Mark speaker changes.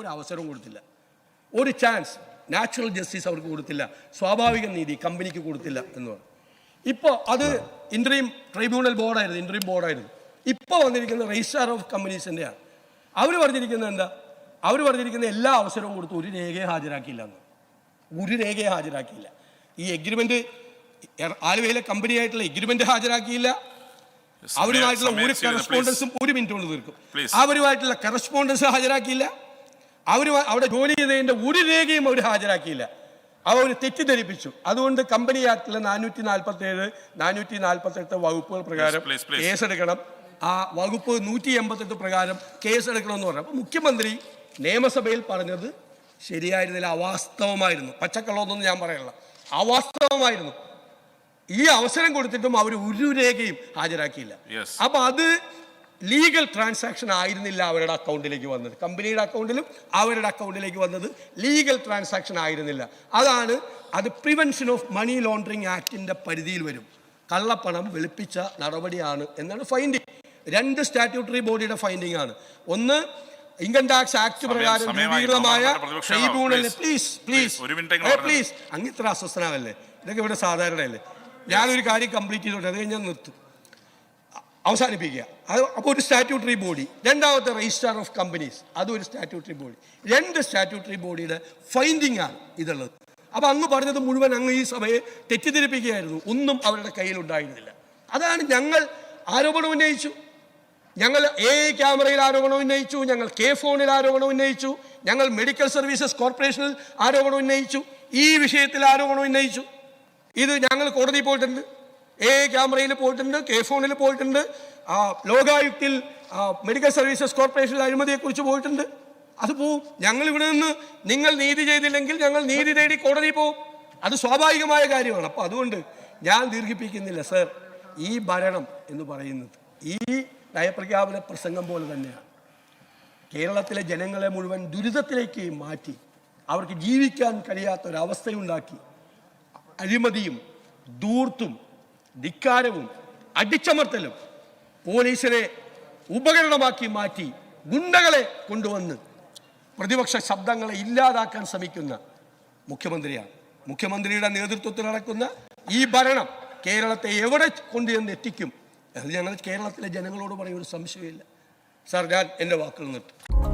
Speaker 1: ഒരു അവസരവും കൊടുത്തില്ല, ഒരു ചാൻസ്, നാച്ചുറൽ ജസ്റ്റിസ് അവർക്ക് കൊടുത്തില്ല, സ്വാഭാവിക നീതി കമ്പനിക്ക് കൊടുത്തില്ല എന്ന് പറഞ്ഞു. ഇപ്പോൾ അത് ഇൻട്രീം ട്രൈബ്യൂണൽ ബോർഡായിരുന്നു. ഇപ്പോൾ വന്നിരിക്കുന്ന രജിസ്ട്രാർ ഓഫ് കമ്പനീസിൻ്റെയാണ്. അവർ പറഞ്ഞിരിക്കുന്നത് എന്താ? അവർ പറഞ്ഞിരിക്കുന്ന എല്ലാ അവസരവും കൊടുത്ത് ഒരു രേഖയെ ഹാജരാക്കിയില്ല എന്ന്. ഒരു രേഖയെ ഹാജരാക്കിയില്ല. ഈ എഗ്രിമെന്റ് ആലുവയിലെ കമ്പനിയായിട്ടുള്ള എഗ്രിമെന്റ് ഹാജരാക്കിയില്ല. അവരുമായിട്ടുള്ള ഒരു കറസ്പോണ്ടൻസും ഒരു മിനിറ്റ് കൊണ്ട് തീർക്കും. അവരുമായിട്ടുള്ള കറസ്പോണ്ടൻസ് ഹാജരാക്കിയില്ല. അവിടെ ജോലി ചെയ്തതിന്റെ ഒരു രേഖയും അവർ ഹാജരാക്കിയില്ല. അവർ തെറ്റിദ്ധരിപ്പിച്ചു. അതുകൊണ്ട് കമ്പനി ആക്ടിലെ 447, 448 വകുപ്പുകൾ പ്രകാരം കേസെടുക്കണം. ആ വകുപ്പ് 188 പ്രകാരം കേസെടുക്കണമെന്ന് പറഞ്ഞു. അപ്പോൾ മുഖ്യമന്ത്രി നിയമസഭയിൽ പറഞ്ഞത് ശരിയായിരുന്നില്ല, അവാസ്തവമായിരുന്നു. പച്ചക്കള്ളമൊന്നും ഞാൻ പറയണില്ല, അവാസ്തവമായിരുന്നു. ഈ അവസരം കൊടുത്തിട്ടും അവർ ഒരു രേഖയും ഹാജരാക്കിയില്ല. അപ്പൊ അത് ലീഗൽ ട്രാൻസാക്ഷൻ ആയിരുന്നില്ല അവരുടെ അക്കൗണ്ടിലേക്ക് വന്നത്. കമ്പനിയുടെ അക്കൗണ്ടിലും അവരുടെ അക്കൗണ്ടിലേക്ക് വന്നത് ലീഗൽ ട്രാൻസാക്ഷൻ ആയിരുന്നില്ല. അത് പ്രിവെൻഷൻ ഓഫ് മണി ലോണ്ടറിങ് ആക്ടിന്റെ പരിധിയിൽ വരും. കള്ളപ്പണം വെളുപ്പിച്ച നടപടിയാണ് എന്നാണ് ഫൈൻഡിങ്. 2 സ്റ്റാറ്റ്യൂട്ടറി ബോഡിയുടെ ഫൈൻഡിങ് ആണ്. ഒന്ന്, ഇൻകം ടാക്സ് ആക്ട് പ്രകാരം രൂപീകൃതമായ ട്രൈബ്യൂണലിന് പ്ലീസ് അങ്ങ് ഇത്ര അസ്വസ്ഥനാവല്ലേ? ഇതൊക്കെ ഇവിടെ സാധാരണയല്ലേ? ഞാനൊരു കാര്യം കംപ്ലീറ്റ് ചെയ്തോട്ടെ, അത് കഴിഞ്ഞാൽ നിർത്തും, അവസാനിപ്പിക്കുക. അപ്പോൾ ഒരു സ്റ്റാറ്റ്യൂട്ടറി ബോഡി. രണ്ടാമത്തെ രജിസ്ട്രാർ ഓഫ് കമ്പനീസ്, അതും ഒരു സ്റ്റാറ്റ്യൂട്ടറി ബോഡി. 2 സ്റ്റാറ്റ്യൂട്ടറി ബോഡിയുടെ ഫൈൻഡിങ് ആണ് ഇതുള്ളത്. അപ്പോൾ അങ്ങ് പറഞ്ഞത് മുഴുവൻ അങ്ങ് ഈ സഭയെ തെറ്റിദ്ധരിപ്പിക്കുകയായിരുന്നു. ഒന്നും അവരുടെ കയ്യിലുണ്ടായിരുന്നില്ല. അതാണ് ഞങ്ങൾ ആരോപണം ഉന്നയിച്ചു. ഞങ്ങൾ ക്യാമറയിൽ ആരോപണം ഉന്നയിച്ചു, ഞങ്ങൾ ഫോണിൽ ആരോപണം ഉന്നയിച്ചു, ഞങ്ങൾ മെഡിക്കൽ സർവീസസ് കോർപ്പറേഷനിൽ ആരോപണം ഉന്നയിച്ചു, ഈ വിഷയത്തിൽ ആരോപണം ഉന്നയിച്ചു. ഇത് ഞങ്ങൾ കോടതിയിൽ പോയിട്ടുണ്ട്, ക്യാമറയിൽ പോയിട്ടുണ്ട്, ഫോണിൽ പോയിട്ടുണ്ട്, ലോകായുക്തിൽ മെഡിക്കൽ സർവീസസ് കോർപ്പറേഷനിൽ അഴിമതിയെക്കുറിച്ച് പോയിട്ടുണ്ട്. അത് പോവും. ഞങ്ങൾ ഇവിടെ നിന്ന് നിങ്ങൾ നീതി ചെയ്തില്ലെങ്കിൽ ഞങ്ങൾ നീതി തേടി കോടതിയിൽ പോവും. അത് സ്വാഭാവികമായ കാര്യമാണ്. അപ്പോൾ അതുകൊണ്ട് ഞാൻ ദീർഘിപ്പിക്കുന്നില്ല സർ. ഈ ഭരണം എന്ന് പറയുന്നത് ഈ നയപ്രഖ്യാപന പ്രസംഗം പോലെ തന്നെയാണ്. കേരളത്തിലെ ജനങ്ങളെ മുഴുവൻ ദുരിതത്തിലേക്ക് മാറ്റി അവർക്ക് ജീവിക്കാൻ കഴിയാത്തൊരവസ്ഥയുണ്ടാക്കി അഴിമതിയും ധൂർത്തും ധിക്കാരവും അടിച്ചമർത്തലും പോലീസിനെ ഉപകരണമാക്കി മാറ്റി ഗുണ്ടകളെ കൊണ്ടുവന്ന് പ്രതിപക്ഷ ശബ്ദങ്ങളെ ഇല്ലാതാക്കാൻ ശ്രമിക്കുന്ന മുഖ്യമന്ത്രിയാണ്. മുഖ്യമന്ത്രിയുടെ നേതൃത്വത്തിൽ നടക്കുന്ന ഈ ഭരണം കേരളത്തെ എവിടെ കൊണ്ടുവന്ന് എത്തിക്കും അത് ഞങ്ങൾ കേരളത്തിലെ ജനങ്ങളോട് പറയുന്ന ഒരു സംശയമില്ല. സാർ, ഞാൻ എൻ്റെ വാക്കുകൾ നിർത്തും.